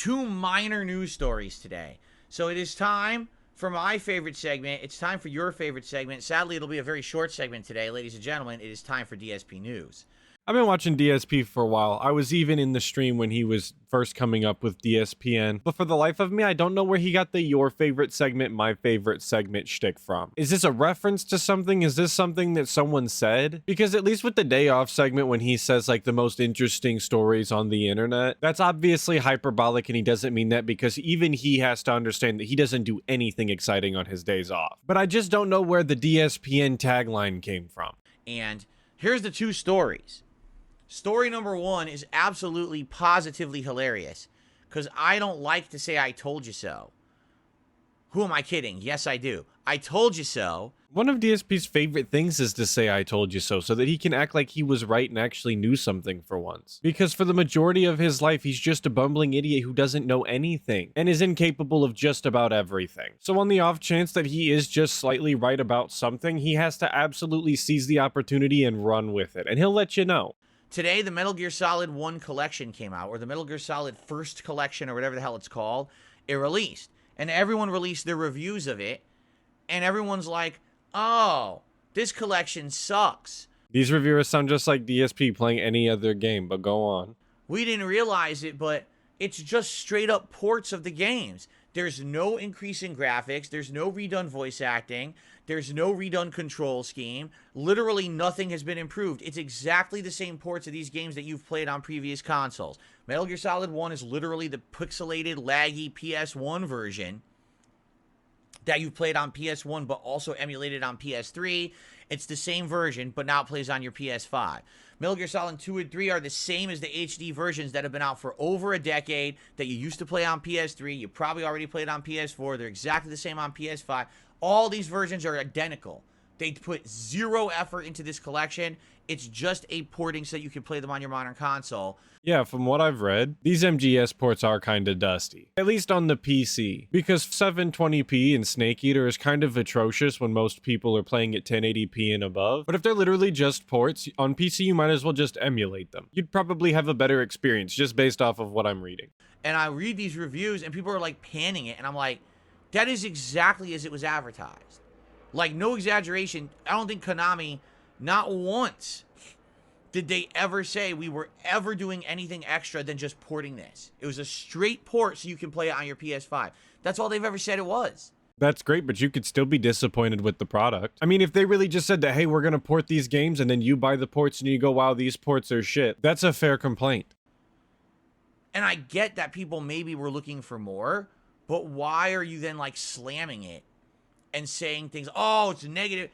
two minor news stories today. So it is time for my favorite segment. It's time for your favorite segment. Sadly, it'll be a very short segment today, ladies and gentlemen. It is time for DSP News. I've been watching DSP for a while. I was even in the stream when he was first coming up with DSPN, but for the life of me, I don't know where he got the your favorite segment, my favorite segment shtick from. Is this a reference to something? Is this something that someone said? Because at least with the day off segment, when he says like the most interesting stories on the internet, that's obviously hyperbolic, and he doesn't mean that because even he has to understand that he doesn't do anything exciting on his days off. But I just don't know where the DSPN tagline came from. And here's the two stories. Story number one is absolutely positively hilarious because I don't like to say I told you so. Who am I kidding? Yes, I do. I told you so. One of DSP's favorite things is to say I told you so that he can act like he was right and actually knew something for once. Because for the majority of his life, he's just a bumbling idiot who doesn't know anything and is incapable of just about everything. So on the off chance that he is just slightly right about something, he has to absolutely seize the opportunity and run with it, and he'll let you know. Today, the Metal Gear Solid 1 collection came out, or the Metal Gear Solid First Collection, or whatever the hell it's called. It released. And everyone released their reviews of it. And everyone's like, oh, this collection sucks. These reviewers sound just like DSP playing any other game, but go on. We didn't realize it, but it's just straight up ports of the games. There's no increase in graphics. There's no redone voice acting. There's no redone control scheme. Literally nothing has been improved. It's exactly the same ports of these games that you've played on previous consoles. Metal Gear Solid 1 is literally the pixelated, laggy PS1 version that you've played on PS1 but also emulated on PS3. It's the same version, but now it plays on your PS5. Metal Gear Solid 2 and 3 are the same as the HD versions that have been out for over a decade that you used to play on PS3. You probably already played on PS4. They're exactly the same on PS5. All these versions are identical. They put zero effort into this collection. It's just a porting so that you can play them on your modern console. Yeah, from what I've read, these MGS ports are kinda dusty. At least on the PC. Because 720p and Snake Eater is kind of atrocious when most people are playing at 1080p and above. But if they're literally just ports, on PC you might as well just emulate them. You'd probably have a better experience just based off of what I'm reading. And I read these reviews and people are like panning it, and I'm like, that is exactly as it was advertised. Like, no exaggeration, I don't think Konami, not once did they ever say we were ever doing anything extra than just porting this. It was a straight port so you can play it on your PS5. That's all they've ever said it was. That's great, but you could still be disappointed with the product. I mean, if they really just said that, hey, we're gonna port these games, and then you buy the ports and you go, wow, these ports are shit, that's a fair complaint. And I get that people maybe were looking for more, but why are you then like slamming it and saying things, oh, it's negative?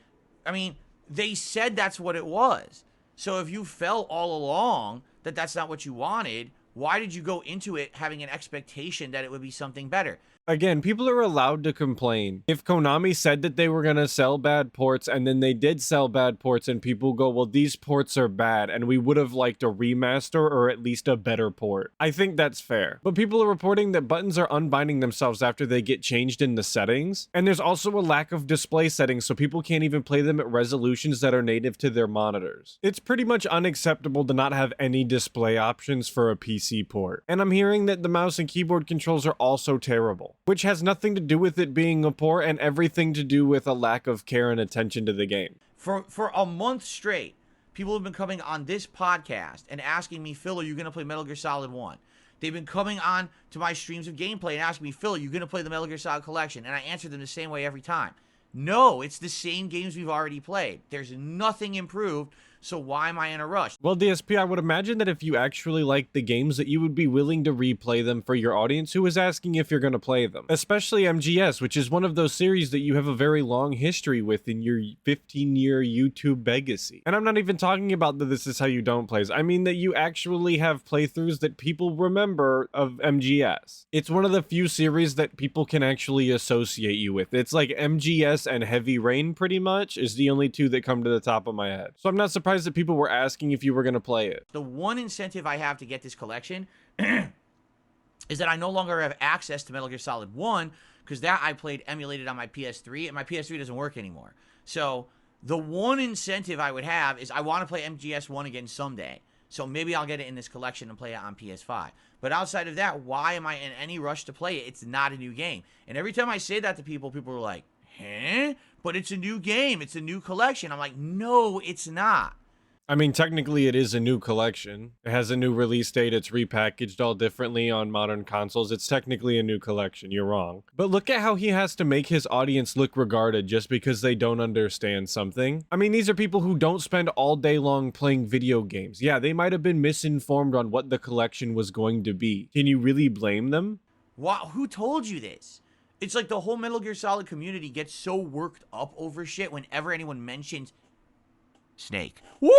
I mean, they said that's what it was. So if you felt all along that that's not what you wanted, why did you go into it having an expectation that it would be something better? Again, people are allowed to complain. If Konami said that they were going to sell bad ports and then they did sell bad ports and people go, well, these ports are bad and we would have liked a remaster or at least a better port, I think that's fair. But people are reporting that buttons are unbinding themselves after they get changed in the settings. And there's also a lack of display settings, so people can't even play them at resolutions that are native to their monitors. It's pretty much unacceptable to not have any display options for a PC port. And I'm hearing that the mouse and keyboard controls are also terrible, which has nothing to do with it being a port and everything to do with a lack of care and attention to the game. For a month straight, people have been coming on this podcast and asking me, Phil, are you going to play Metal Gear Solid 1? They've been coming on to my streams of gameplay and asking me, Phil, are you going to play the Metal Gear Solid Collection? And I answer them the same way every time. No, it's the same games we've already played. There's nothing improved, so why am I in a rush? Well, DSP, I would imagine that if you actually like the games, that you would be willing to replay them for your audience who is asking if you're going to play them. Especially MGS, which is one of those series that you have a very long history with in your 15-year YouTube legacy. And I'm not even talking about the This Is How You Don't plays. I mean that you actually have playthroughs that people remember of MGS. It's one of the few series that people can actually associate you with. It's like MGS and Heavy Rain pretty much is the only two that come to the top of my head. So I'm not surprised that people were asking if you were going to play it. The one incentive I have to get this collection is that I no longer have access to Metal Gear Solid 1 because that I played emulated on my PS3 and my PS3 doesn't work anymore. So the one incentive I would have is I want to play MGS1 again someday. So maybe I'll get it in this collection and play it on PS5. But outside of that, why am I in any rush to play it? It's not a new game. And every time I say that to people, people are like, huh? But it's a new game. It's a new collection. I'm like, no, it's not. I mean, technically it is a new collection. It has a new release date. It's repackaged all differently on modern consoles. It's technically a new collection. You're wrong. But look at how he has to make his audience look regarded just because they don't understand something. I mean, these are people who don't spend all day long playing video games. Yeah, they might have been misinformed on what the collection was going to be. Can you really blame them? Wow, who told you this? It's like the whole Metal Gear Solid community gets so worked up over shit whenever anyone mentions Snake. Woo!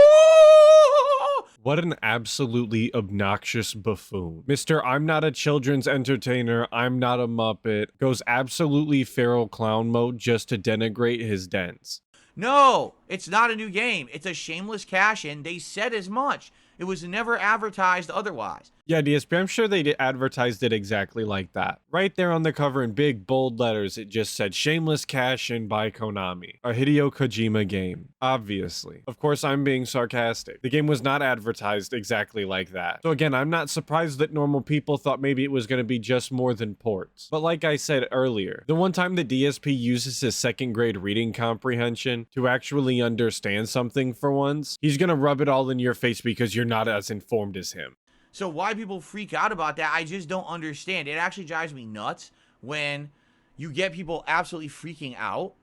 What an absolutely obnoxious buffoon. Mr. I'm not a children's entertainer, I'm not a Muppet, goes absolutely feral clown mode just to denigrate his dents. No, it's not a new game. It's a shameless cash-in. They said as much. It was never advertised otherwise. Yeah, DSP, I'm sure they advertised it exactly like that. Right there on the cover in big, bold letters, it just said, "Shameless Cash-In by Konami. A Hideo Kojima game." Obviously. Of course, I'm being sarcastic. The game was not advertised exactly like that. So again, I'm not surprised that normal people thought maybe it was going to be just more than ports. But like I said earlier, the one time the DSP uses his second grade reading comprehension to actually understand something for once, he's going to rub it all in your face because you're not as informed as him. So why people freak out about that, I just don't understand. It actually drives me nuts when you get people absolutely freaking out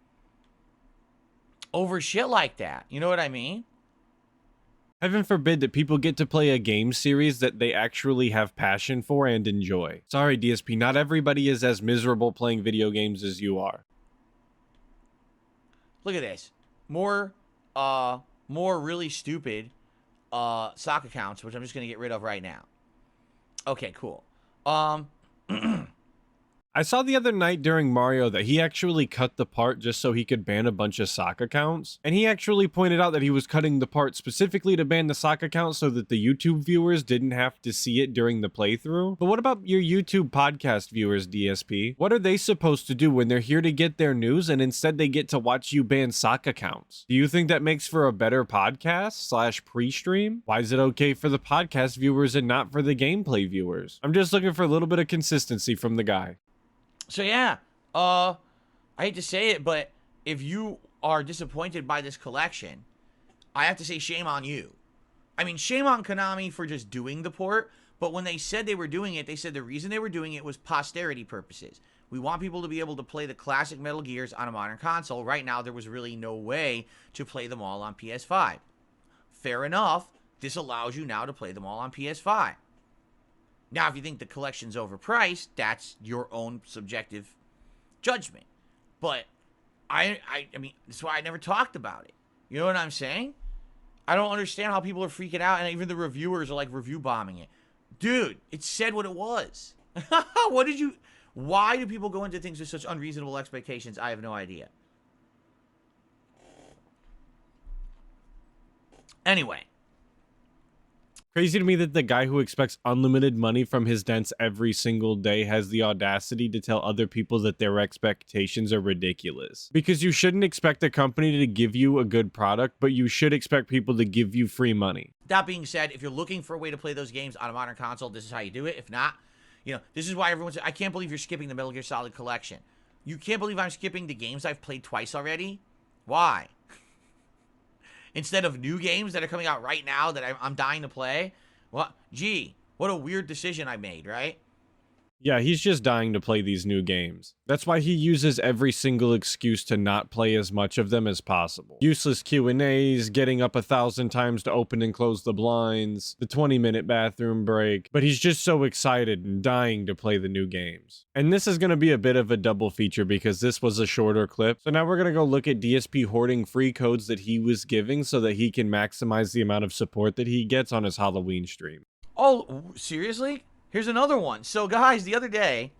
over shit like that. You know what I mean? Heaven forbid that people get to play a game series that they actually have passion for and enjoy. Sorry, DSP, not everybody is as miserable playing video games as you are. Look at this. More really stupid sock accounts, which I'm just going to get rid of right now. Okay, cool. I saw the other night during Mario that he actually cut the part just so he could ban a bunch of sock accounts. And he actually pointed out that he was cutting the part specifically to ban the sock accounts so that the YouTube viewers didn't have to see it during the playthrough. But what about your YouTube podcast viewers, DSP? What are they supposed to do when they're here to get their news and instead they get to watch you ban sock accounts? Do you think that makes for a better podcast / pre-stream? Why is it okay for the podcast viewers and not for the gameplay viewers? I'm just looking for a little bit of consistency from the guy. So yeah, I hate to say it, but if you are disappointed by this collection, I have to say shame on you. I mean, shame on Konami for just doing the port, but when they said they were doing it, they said the reason they were doing it was posterity purposes. We want people to be able to play the classic Metal Gears on a modern console. Right now, there was really no way to play them all on PS5. Fair enough, this allows you now to play them all on PS5. Now, if you think the collection's overpriced, that's your own subjective judgment. But I mean, that's why I never talked about it. You know what I'm saying? I don't understand how people are freaking out, and even the reviewers are like review bombing it. Dude, it said what it was. Why do people go into things with such unreasonable expectations? I have no idea. Anyway. Crazy to me that the guy who expects unlimited money from his dents every single day has the audacity to tell other people that their expectations are ridiculous. Because you shouldn't expect a company to give you a good product, but you should expect people to give you free money. That being said, if you're looking for a way to play those games on a modern console, this is how you do it. If not, you know, this is why everyone says, I can't believe you're skipping the Metal Gear Solid collection. You can't believe I'm skipping the games I've played twice already? Why? Instead of new games that are coming out right now that I'm dying to play? Well, gee, what a weird decision I made, right? Yeah, he's just dying to play these new games. That's why he uses every single excuse to not play as much of them as possible. Useless Q&As, getting up 1,000 times to open and close the blinds, the 20-minute bathroom break. But he's just so excited and dying to play the new games. And this is going to be a bit of a double feature because this was a shorter clip. So now we're going to go look at DSP hoarding free codes that he was giving so that he can maximize the amount of support that he gets on his Halloween stream. Oh, seriously? Here's another one. So, guys, the other day,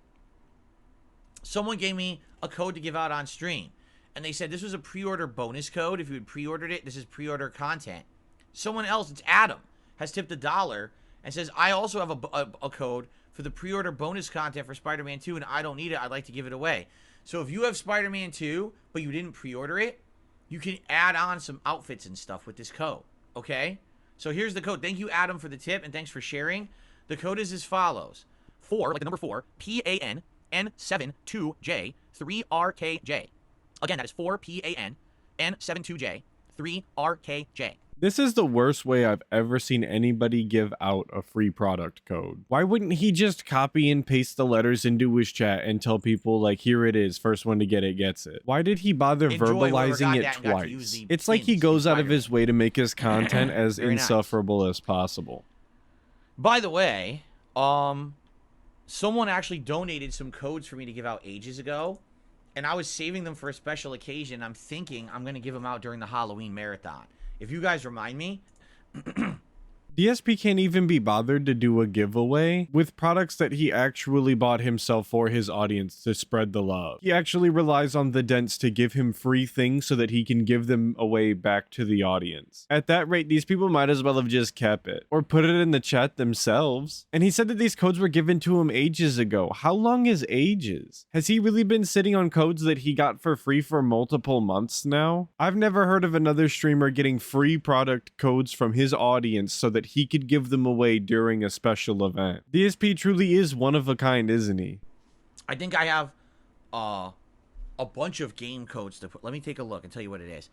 someone gave me a code to give out on stream. And they said this was a pre-order bonus code. If you had pre-ordered it, this is pre-order content. Someone else, it's Adam, has tipped $1 and says, I also have a code for the pre-order bonus content for Spider-Man 2, and I don't need it. I'd like to give it away. So if you have Spider-Man 2, but you didn't pre-order it, you can add on some outfits and stuff with this code, okay? So here's the code. Thank you, Adam, for the tip, and thanks for sharing. The code is as follows. 4, like the number 4, PAN N72J 3RKJ. Again, that is 4 PAN N72J 3RKJ. This is the worst way I've ever seen anybody give out a free product code. Why wouldn't he just copy and paste the letters into his chat and tell people, like, here it is, first one to get it gets it? Why did he bother verbalizing it twice? It's like he goes out of his way to make his content as insufferable as possible. By the way, someone actually donated some codes for me to give out ages ago, and I was saving them for a special occasion. I'm thinking I'm going to give them out during the Halloween marathon. If you guys remind me. DSP can't even be bothered to do a giveaway with products that he actually bought himself for his audience to spread the love. He actually relies on the dents to give him free things so that he can give them away back to the audience. At that rate, these people might as well have just kept it or put it in the chat themselves. And he said that these codes were given to him ages ago. How long is ages? Has he really been sitting on codes that he got for free for multiple months now? I've never heard of another streamer getting free product codes from his audience so that he could give them away during a special event. DSP truly is one of a kind, isn't he? I think I have a bunch of game codes to put. Let me take a look and tell you what it is.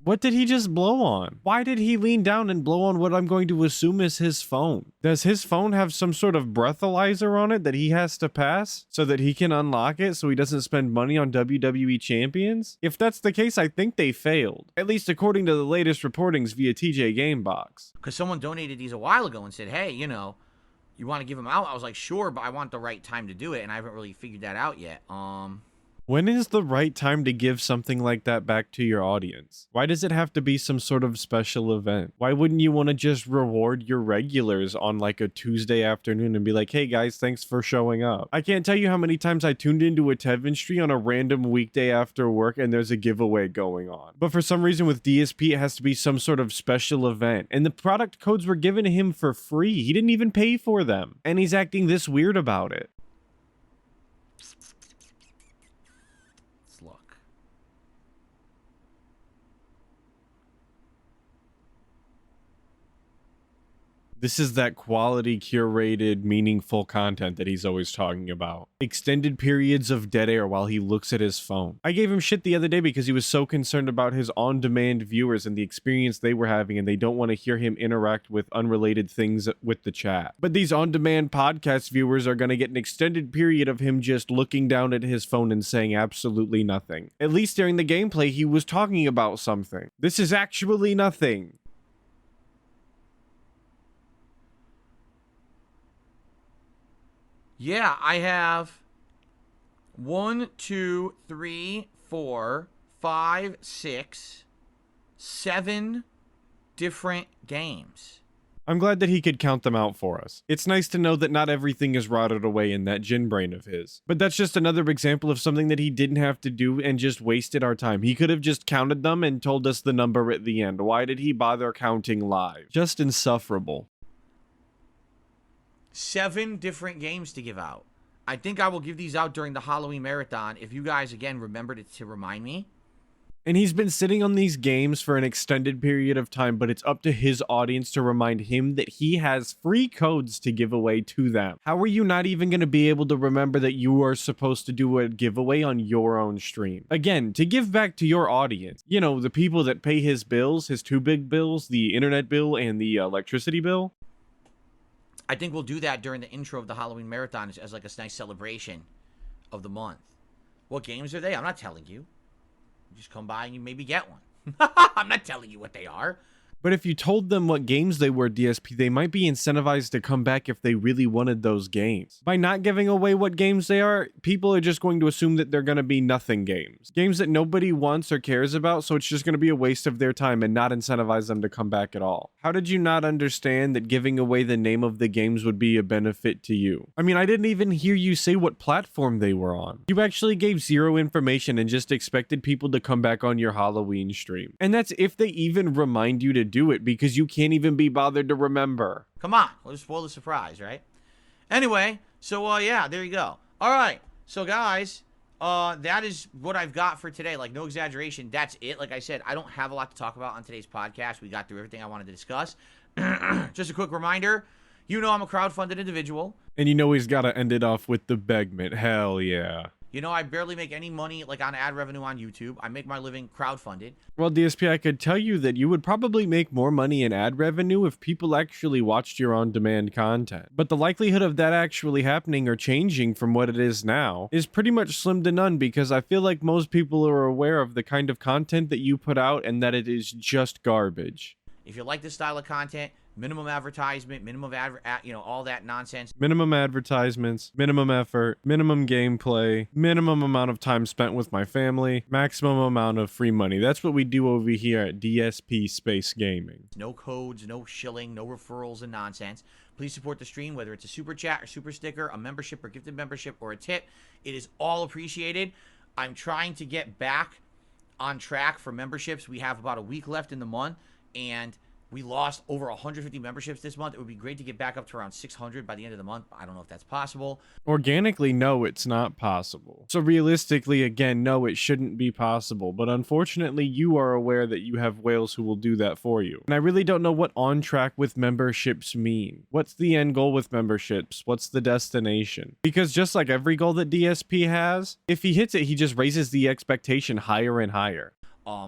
What did he just blow on? Why did he lean down and blow on what I'm going to assume is his phone? Does his phone have some sort of breathalyzer on it that he has to pass so that he can unlock it so he doesn't spend money on WWE champions? If that's the case, I think they failed. At least according to the latest reportings via TJ Gamebox. Because someone donated these a while ago and said, hey, you know, you want to give them out? I was like, sure, but I want the right time to do it, and I haven't really figured that out yet. When is the right time to give something like that back to your audience? Why does it have to be some sort of special event? Why wouldn't you want to just reward your regulars on like a Tuesday afternoon and be like, hey guys, thanks for showing up? I can't tell you how many times I tuned into a Tevin stream on a random weekday after work and there's a giveaway going on. But for some reason with DSP, it has to be some sort of special event. And the product codes were given to him for free. He didn't even pay for them. And he's acting this weird about it. This is that quality, curated, meaningful content that he's always talking about. Extended periods of dead air while he looks at his phone. I gave him shit the other day because he was so concerned about his on-demand viewers and the experience they were having, and they don't want to hear him interact with unrelated things with the chat. But these on-demand podcast viewers are going to get an extended period of him just looking down at his phone and saying absolutely nothing. At least during the gameplay, he was talking about something. This is actually nothing. Yeah, I have 1, 2, 3, 4, 5, 6, 7 different games. I'm glad that he could count them out for us. It's nice to know that not everything is rotted away in that gin brain of his. But that's just another example of something that he didn't have to do and just wasted our time. He could have just counted them and told us the number at the end. Why did he bother counting live? Just insufferable. 7 different games to give out. I think I will give these out during the Halloween marathon if you guys, again, remember to remind me. And he's been sitting on these games for an extended period of time, but it's up to his audience to remind him that he has free codes to give away to them. How are you not even going to be able to remember that you are supposed to do a giveaway on your own stream? Again, to give back to your audience. You know, the people that pay his bills, his 2 big bills, the internet bill and the electricity bill. I think we'll do that during the intro of the Halloween marathon as like a nice celebration of the month. What games are they? I'm not telling you. You just come by and you maybe get one. I'm not telling you what they are. But if you told them what games they were, DSP, they might be incentivized to come back if they really wanted those games. By not giving away what games they are, people are just going to assume that they're going to be nothing games. Games that nobody wants or cares about, so it's just going to be a waste of their time and not incentivize them to come back at all. How did you not understand that giving away the name of the games would be a benefit to you? I mean, I didn't even hear you say what platform they were on. You actually gave zero information and just expected people to come back on your Halloween stream. And that's if they even remind you to do it, because you can't even be bothered to remember. Come on, we'll just spoil the surprise, right? Anyway, so yeah, there you go. All right, so guys, That is what I've got for today. Like, no exaggeration. That's it. Like I said, I don't have a lot to talk about on today's podcast. We got through everything I wanted to discuss. Just a quick reminder, you know I'm a crowdfunded individual. And you know he's got to end it off with the begment. Hell yeah. You know, I barely make any money, like, on ad revenue on YouTube. I make my living crowdfunded. Well, DSP, I could tell you that you would probably make more money in ad revenue if people actually watched your on-demand content. But the likelihood of that actually happening or changing from what it is now is pretty much slim to none, because I feel like most people are aware of the kind of content that you put out and that it is just garbage. If you like this style of content, minimum advertisement, minimum all that nonsense. Minimum advertisements, minimum effort, minimum gameplay, minimum amount of time spent with my family, maximum amount of free money. That's what we do over here at DSP Space Gaming. No codes, no shilling, no referrals and nonsense. Please support the stream, whether it's a super chat or super sticker, a membership or gifted membership, or a tip. It is all appreciated. I'm trying to get back on track for memberships. We have about a week left in the month, and we lost over 150 memberships this month. It would be great to get back up to around 600 by the end of the month. I don't know if that's possible. Organically, no, it's not possible. So realistically, again, no, it shouldn't be possible. But unfortunately, you are aware that you have whales who will do that for you. And I really don't know what on track with memberships mean. What's the end goal with memberships? What's the destination? Because just like every goal that DSP has, if he hits it, he just raises the expectation higher and higher.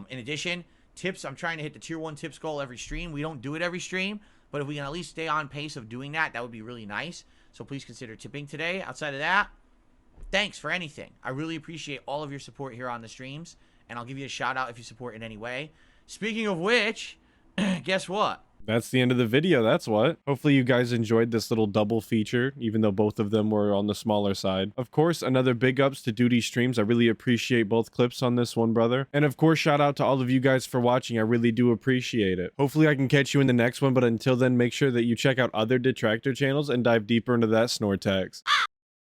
In addition, tips, I'm trying to hit the tier 1 tips goal every stream. We don't do it every stream, but if we can at least stay on pace of doing that, that would be really nice. So please consider tipping today. Outside of that, thanks for anything. I really appreciate all of your support here on the streams, and I'll give you a shout out if you support in any way. Speaking of which, guess what? That's the end of the video, that's what. Hopefully you guys enjoyed this little double feature, even though both of them were on the smaller side. Of course, another big ups to Doody Streams. I really appreciate both clips on this one, brother. And of course, shout out to all of you guys for watching. I really do appreciate it. Hopefully I can catch you in the next one, but until then, make sure that you check out other detractor channels and dive deeper into that Snortex.